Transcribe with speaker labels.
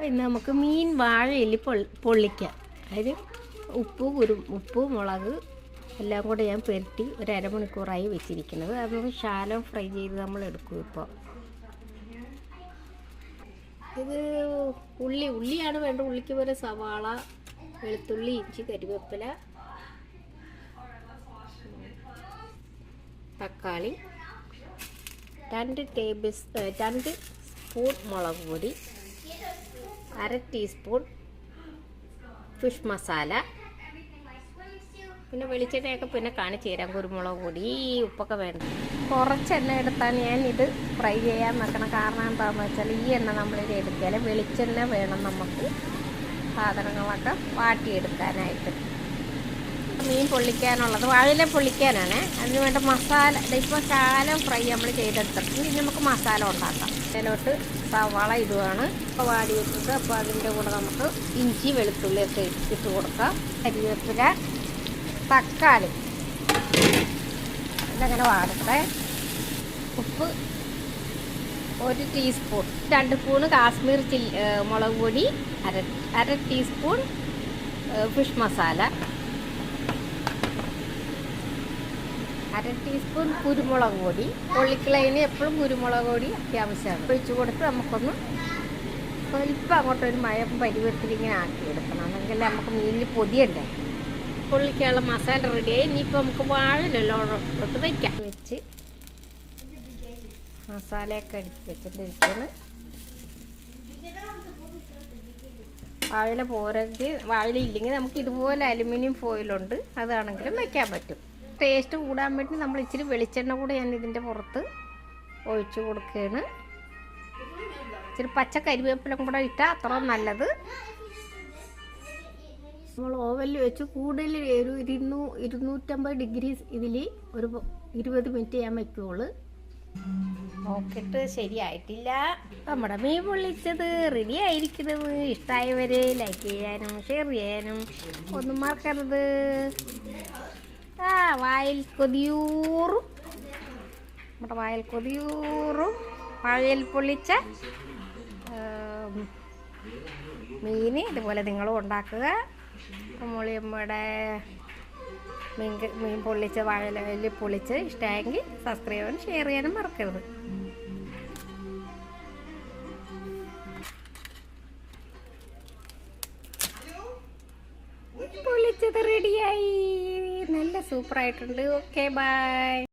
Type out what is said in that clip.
Speaker 1: ഇന്ന് നമുക്ക് മീൻ വാഴയിൽ പൊള്ളിക്കാം. അതിന് ഉപ്പ് മുളക് എല്ലാം കൂടെ ഞാൻ പുരട്ടി ഒരു അരമണിക്കൂറായി വെച്ചിരിക്കുന്നത്. അത് നമുക്ക് ശാലം ഫ്രൈ ചെയ്ത് നമ്മൾ എടുക്കും. ഇപ്പോൾ ഇത് ഉള്ളിയാണ് വേണ്ടത്. ഉള്ളിക്ക് പോലെ സവാള, വെളുത്തുള്ളി, ഇഞ്ചി, കരിവേപ്പില, തക്കാളി, 2 സ്പൂൺ മുളക് പൊടി, 1/2 ടീസ്പൂൺ ഫിഷ് മസാല, പിന്നെ വെളിച്ചെണ്ണയൊക്കെ പിന്നെ കാണിച്ചു തരാം. കുരുമുളക് പൊടി, ഉപ്പൊക്കെ വേണ്ട. കുറച്ച് എണ്ണ എടുത്താൽ ഞാനിത് ഫ്രൈ ചെയ്യാൻ വെക്കണം. കാരണം എന്താണെന്ന് വെച്ചാൽ ഈ എണ്ണ നമ്മളിത് എടുക്കിയാൽ വെളിച്ചെണ്ണ വേണം നമുക്ക് സാധനങ്ങളൊക്കെ വാട്ടിയെടുക്കാനായിട്ട്. മീൻ പൊള്ളിക്കാനുള്ളത് വാഴയില പൊള്ളിക്കാനാണ്. അതിന് വേണ്ട മസാല ഇപ്പോൾ ശാലം ഫ്രൈ നമ്മൾ ചെയ്തെടുത്തിട്ടുണ്ട്. ഇനി നമുക്ക് മസാല ഉണ്ടാക്കാം. അതിലോട്ട് സവാള ഇടുവാണ്. ഇപ്പോൾ വാടി വെച്ചിട്ട് അപ്പോൾ അതിൻ്റെ കൂടെ നമുക്ക് ഇഞ്ചി വെളുത്തുള്ളിയൊക്കെ ഇട്ട് കൊടുക്കാം. കരിവേപ്പില, തക്കാളി ഇതങ്ങനെ വാടട്ടെ. ഉപ്പ് 1 ടീസ്പൂൺ, 2 സ്പൂണ് കാശ്മീർ മുളക് പൊടി, അര ടീസ്പൂൺ ഫിഷ് മസാല, 1/2 ടീസ്പൂൺ കുരുമുളക് പൊടി. പൊള്ളിക്കളയിന് എപ്പോഴും കുരുമുളക് പൊടി അത്യാവശ്യമാണ്. ഒഴിച്ച് കൊടുത്ത് നമുക്കൊന്ന് സ്വല്പം അങ്ങോട്ടൊരു മയം പരുവത്തിൽ ഇങ്ങനെ ആക്കിയെടുക്കണം. അല്ലെങ്കിൽ നമുക്ക് മീനിൽ പൊതിയണ്ടേ. പൊള്ളിക്കാനുള്ള മസാല റെഡിയായി. ഇനിയിപ്പോൾ നമുക്ക് വാഴയിലോട്ട് വയ്ക്കാം. വെച്ച് മസാലയൊക്കെ അടിച്ച് വെച്ചിട്ടിരിക്കുന്നു. വാഴയില ഇല്ലെങ്കിൽ നമുക്ക് ഇതുപോലെ അലുമിനിയം ഫോയിലുണ്ട്, അതാണെങ്കിലും വയ്ക്കാൻ പറ്റും. ടേസ്റ്റ് കൂടാൻ വേണ്ടി നമ്മൾ ഇച്ചിരി വെളിച്ചെണ്ണ കൂടെ ഞാൻ ഇതിൻ്റെ പുറത്ത് ഒഴിച്ച് കൊടുക്കുകയാണ്. ഇച്ചിരി പച്ച കരിവേപ്പിലും കൂടെ ഇട്ടാൽ അത്ര നല്ലത്. നമ്മൾ ഓവനിൽ വെച്ച് കൂടുതൽ ഒരു 250 ഡിഗ്രി ഇതിൽ ഒരു 20 മിനിറ്റ് ഞാൻ വയ്ക്കുകയുള്ളൂ. നോക്കിയിട്ട് ശരിയായിട്ടില്ല. നമ്മുടെ മീൻ പൊള്ളിച്ചത് റെഡി ആയിരിക്കുന്നത്. ഇഷ്ടമായവരെ ലൈക്ക് ചെയ്യാനും ഷെയർ ചെയ്യാനും ഒന്നും മറക്കരുത്. വായിൽ കൊതിയൂറും നമ്മുടെ വായിൽ കൊതിയൂറും വാഴയിൽ പൊള്ളിച്ച മീൻ ഇതുപോലെ നിങ്ങളും ഉണ്ടാക്കുക. നമ്മുടെ മീൻ പൊള്ളിച്ച് വാഴയിൽ പൊള്ളിച്ച് ഇഷ്ടമായെങ്കിൽ സബ്സ്ക്രൈബ് ചെയ്യാനും ഷെയർ ചെയ്യാനും മറക്കരുത്. പൊള്ളിച്ചത് റെഡിയായി. നല്ല സൂപ്പറായിട്ടുണ്ട്. Okay, by.